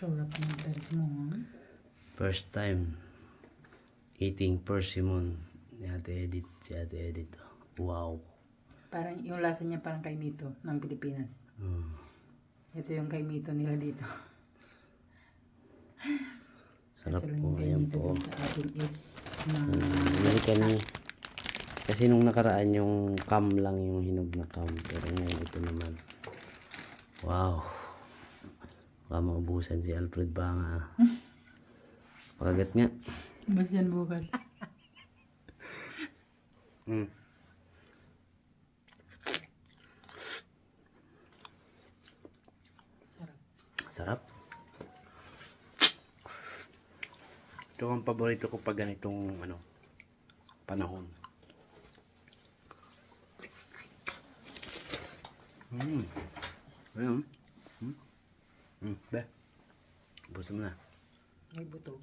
Sarap ng persimmon. First time eating persimmon ni Ate Edith. Si Ate Edith. Wow. Parang yung lasa niya parang kay Mito ng Pilipinas. Ito yung kay Mito nila dito. Sarap Kasi po. yung kay Ayan Mito po. dun sa atin is na Hindi kami. Kasi nung nakaraan yung cam lang yung hinog na cam. Pero ngayon ito naman. Wow. Baka maubusan si Alfred Banga. Pakagat nga. bus yan bukas. Sarap. Ito ang paborito ko pag ganitong panahon. Ayun. Be. Busa mo na. May buto.